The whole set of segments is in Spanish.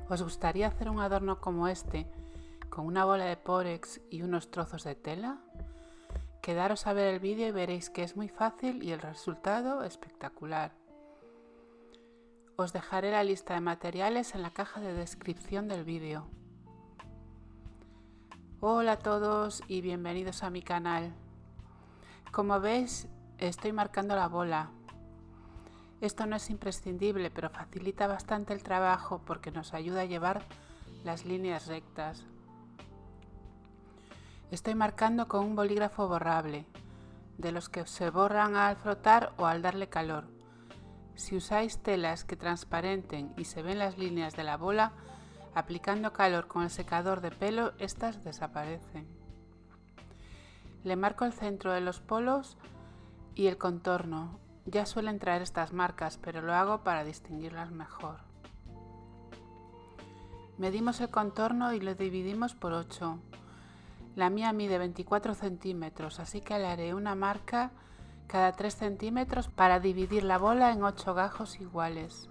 ¿Os gustaría hacer un adorno como este con una bola de pórex y unos trozos de tela? Quedaros a ver el vídeo y veréis que es muy fácil y el resultado espectacular. Os dejaré la lista de materiales en la caja de descripción del vídeo. Hola a todos y bienvenidos a mi canal. Como veis, estoy marcando la bola. Esto no es imprescindible, pero facilita bastante el trabajo porque nos ayuda a llevar las líneas rectas. Estoy marcando con un bolígrafo borrable, de los que se borran al frotar o al darle calor. Si usáis telas que transparenten y se ven las líneas de la bola, aplicando calor con el secador de pelo, estas desaparecen. Le marco el centro de los polos y el contorno. Ya suelen traer estas marcas, pero lo hago para distinguirlas mejor. Medimos el contorno y lo dividimos por 8. La mía mide 24 centímetros, así que le haré una marca cada 3 centímetros para dividir la bola en 8 gajos iguales.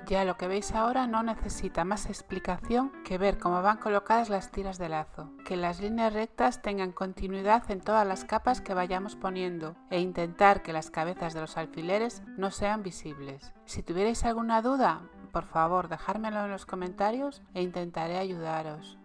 Ya lo que veis ahora no necesita más explicación que ver cómo van colocadas las tiras de lazo, que las líneas rectas tengan continuidad en todas las capas que vayamos poniendo e intentar que las cabezas de los alfileres no sean visibles. Si tuvierais alguna duda, por favor dejármelo en los comentarios e intentaré ayudaros.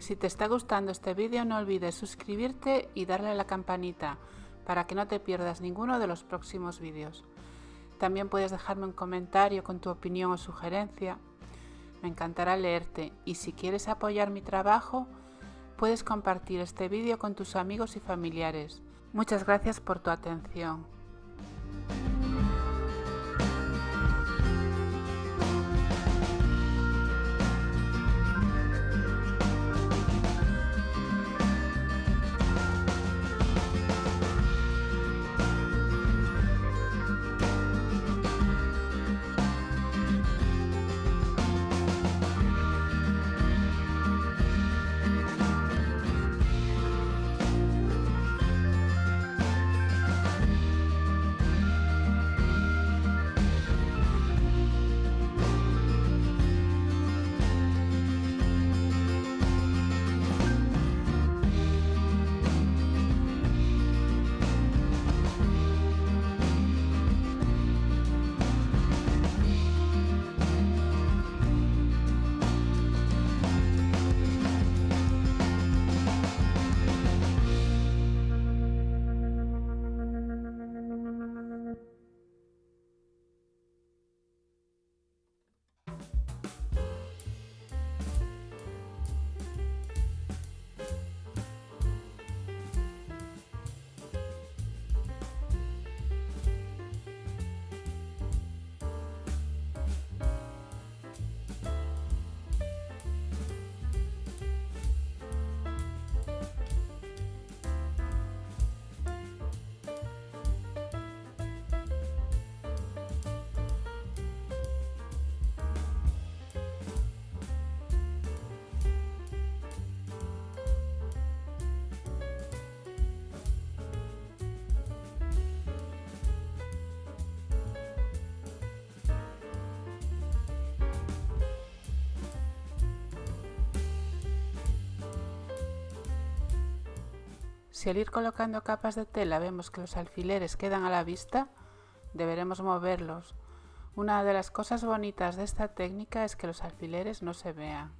Si te está gustando este vídeo, no olvides suscribirte y darle a la campanita para que no te pierdas ninguno de los próximos vídeos. También puedes dejarme un comentario con tu opinión o sugerencia. Me encantará leerte, y si quieres apoyar mi trabajo, puedes compartir este vídeo con tus amigos y familiares. Muchas gracias por tu atención. Si al ir colocando capas de tela vemos que los alfileres quedan a la vista, deberemos moverlos. Una de las cosas bonitas de esta técnica es que los alfileres no se vean.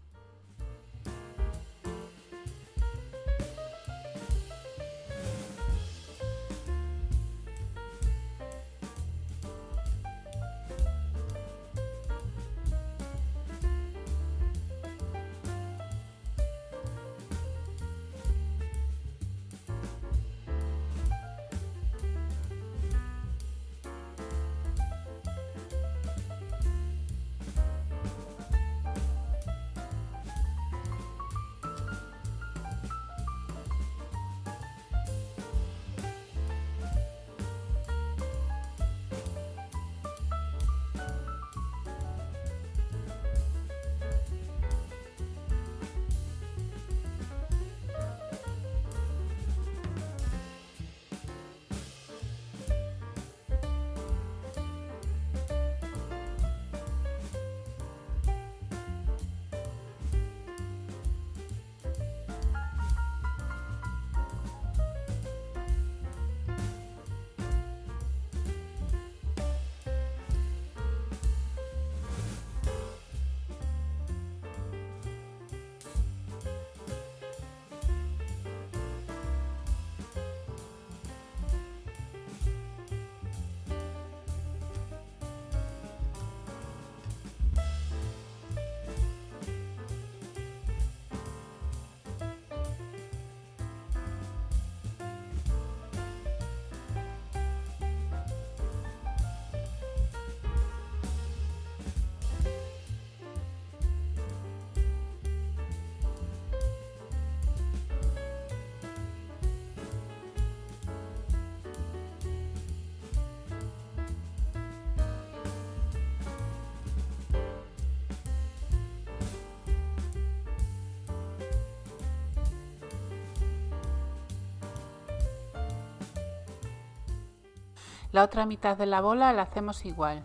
La otra mitad de la bola la hacemos igual.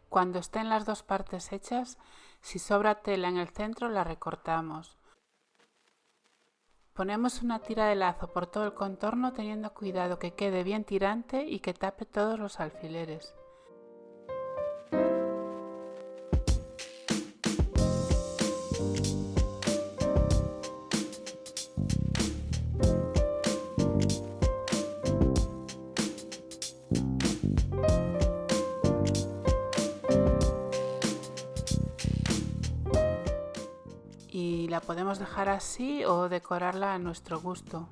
Cuando estén las dos partes hechas, si sobra tela en el centro la recortamos. Ponemos una tira de lazo por todo el contorno teniendo cuidado que quede bien tirante y que tape todos los alfileres. Y la podemos dejar así o decorarla a nuestro gusto.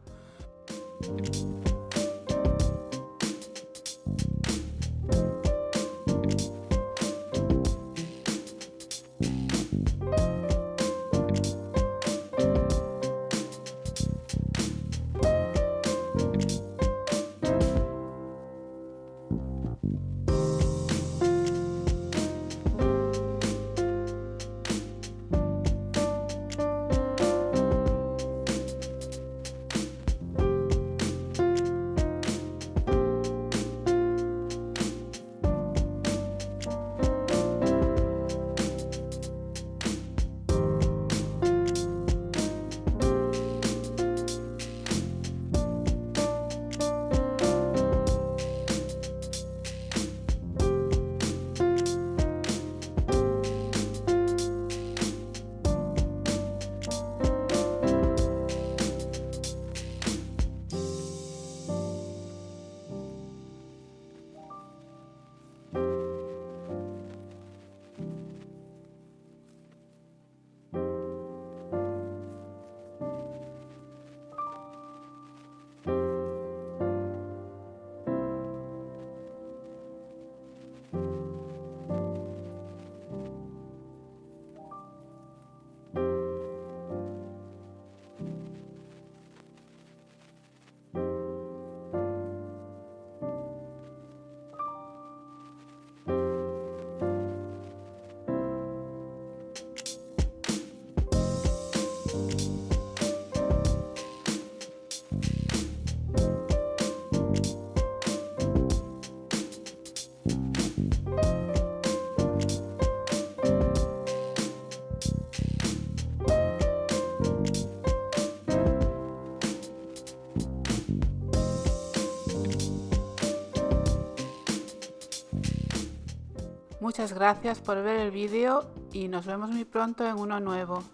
Muchas gracias por ver el vídeo y nos vemos muy pronto en uno nuevo.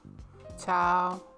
Chao.